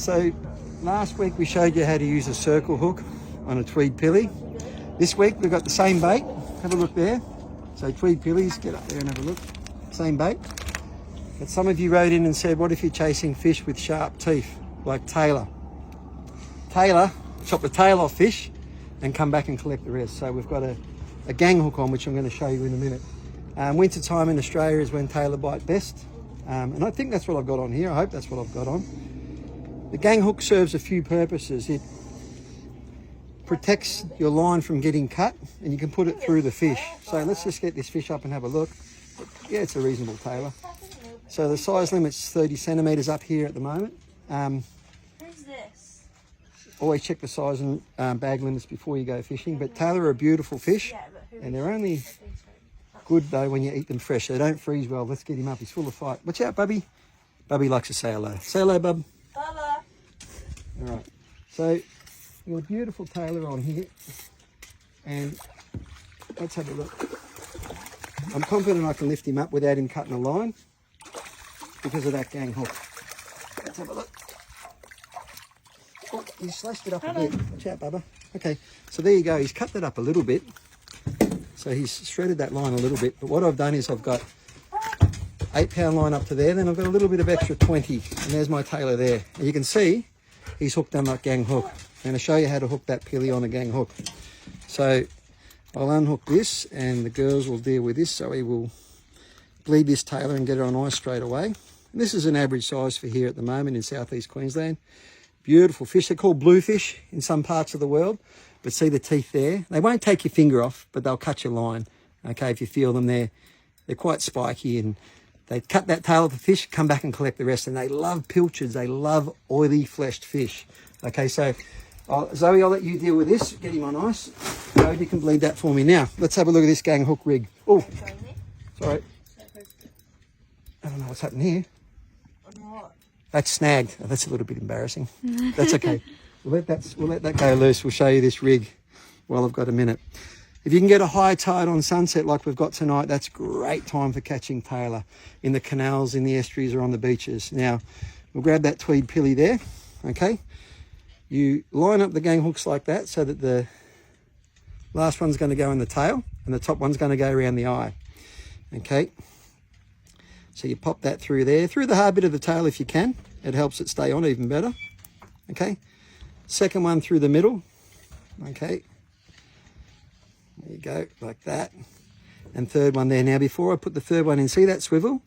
So last week we showed you how to use a circle hook on a tweed pilly. This week we've got the same bait. Have a look there. So tweed pillies, get up there and have a look. Same bait. But some of you wrote in and said, what if you're chasing fish with sharp teeth, like Taylor? Taylor, chop the tail off fish and come back and collect the rest. So we've got a gang hook on, which I'm going to show you in a minute. Winter time in Australia is when tailor bite best. And I think that's what I've got on here. I hope that's what I've got on. The gang hook serves a few purposes. It protects your line from getting cut, and you can put it through the fish. So let's just get this fish up and have a look. Yeah, it's a reasonable tailor. So the size limit's 30 centimetres up here at the moment. Who's this? Always check the size and bag limits before you go fishing. But tailor are a beautiful fish, and they're only good though when you eat them fresh. They don't freeze well. Let's get him up. He's full of fight. Watch out, Bubby. Bubby likes to say hello. Say hello, Bub. Bubba. All right. So your beautiful tailor on here, and let's have a look. I'm confident I can lift him up without him cutting a line because of that gang hook. Let's have a look. Oh, he's slashed it up a bit. Watch out, Bubba. Okay, so there you go. He's cut that up a little bit. So he's shredded that line a little bit. But what I've done is I've got 8-pound line up to there. Then I've got a little bit of extra 20. And there's my tailor there. And you can see he's hooked on that gang hook. I'm going to show you how to hook that pilly on a gang hook. So I'll unhook this and the girls will deal with this. So we will bleed this tailor and get her on ice straight away. And this is an average size for here at the moment in southeast Queensland. Beautiful fish. They're called bluefish in some parts of the world. But see the teeth there? They won't take your finger off, but they'll cut your line. Okay, if you feel them there. They're quite spiky and they cut that tail of the fish, come back and collect the rest. And they love pilchards. They love oily fleshed fish. Okay, so Zoe, I'll let you deal with this. Get him on ice. Zoe, you can bleed that for me. Now, let's have a look at this gang hook rig. Oh, sorry. I don't know what's happening here. That's snagged. Oh, that's a little bit embarrassing. That's okay. We'll let that go loose. We'll show you this rig while I've got a minute. If you can get a high tide on sunset like we've got tonight, that's great time for catching tailor in the canals, in the estuaries or on the beaches. Now, we'll grab that tweed pilly there, okay? You line up the gang hooks like that so that the last one's going to go in the tail and the top one's going to go around the eye, okay? So you pop that through there, through the hard bit of the tail if you can. It helps it stay on even better, okay? Second one through the middle, okay? There you go, like that. And third one there. Now, before I put the third one in, see that swivel?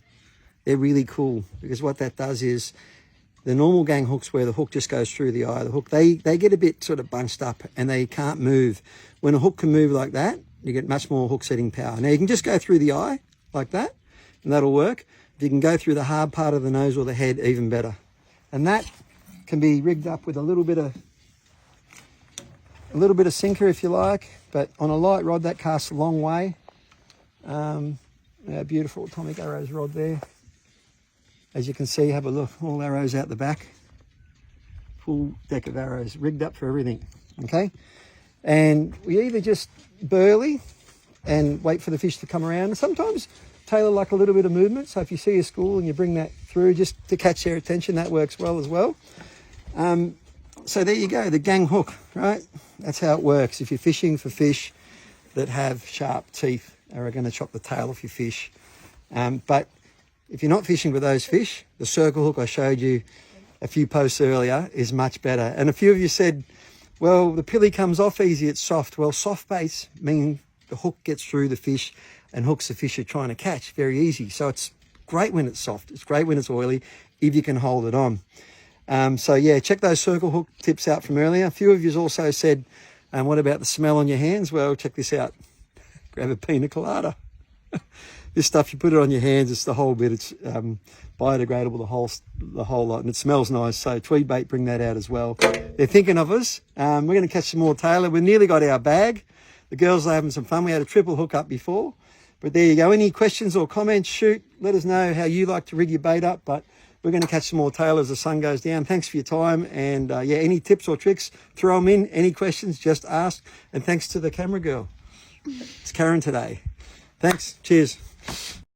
They're really cool because what that does is the normal gang hooks where the hook just goes through the eye of the hook, they get a bit sort of bunched up and they can't move. When a hook can move like that, you get much more hook setting power. Now, you can just go through the eye like that and that'll work. If you can go through the hard part of the nose or the head, even better. And that can be rigged up with a little bit of sinker if you like, but on a light rod that casts a long way. Our beautiful atomic arrows rod there. As you can see, have a look, all arrows out the back. Full deck of arrows, rigged up for everything, okay? And we either just burley and wait for the fish to come around. And sometimes tailor like a little bit of movement. So if you see a school and you bring that through just to catch their attention, that works well as well. So there you go, the gang hook, right? That's how it works. If you're fishing for fish that have sharp teeth or are going to chop the tail off your fish. But if you're not fishing with those fish, the circle hook I showed you a few posts earlier is much better. And a few of you said, well, the pilly comes off easy, it's soft. Well, soft baits mean the hook gets through the fish and hooks the fish you're trying to catch very easy. So it's great when it's soft. It's great when it's oily if you can hold it on. So yeah, check those circle hook tips out from earlier. A few of you also said, what about the smell on your hands? Well, check this out. Grab a pina colada. This stuff, you put it on your hands, it's the whole bit. It's biodegradable, the whole lot, and it smells nice. So tweed bait, bring that out as well. They're thinking of us. We're going to catch some more tailor. We've nearly got our bag. The girls are having some fun. We had a triple hook up before. But there you go. Any questions or comments, shoot. Let us know how you like to rig your bait up. But we're going to catch some more tailor as the sun goes down. Thanks for your time. And yeah, any tips or tricks, throw them in. Any questions, just ask. And thanks to the camera girl. It's Karen today. Thanks. Cheers.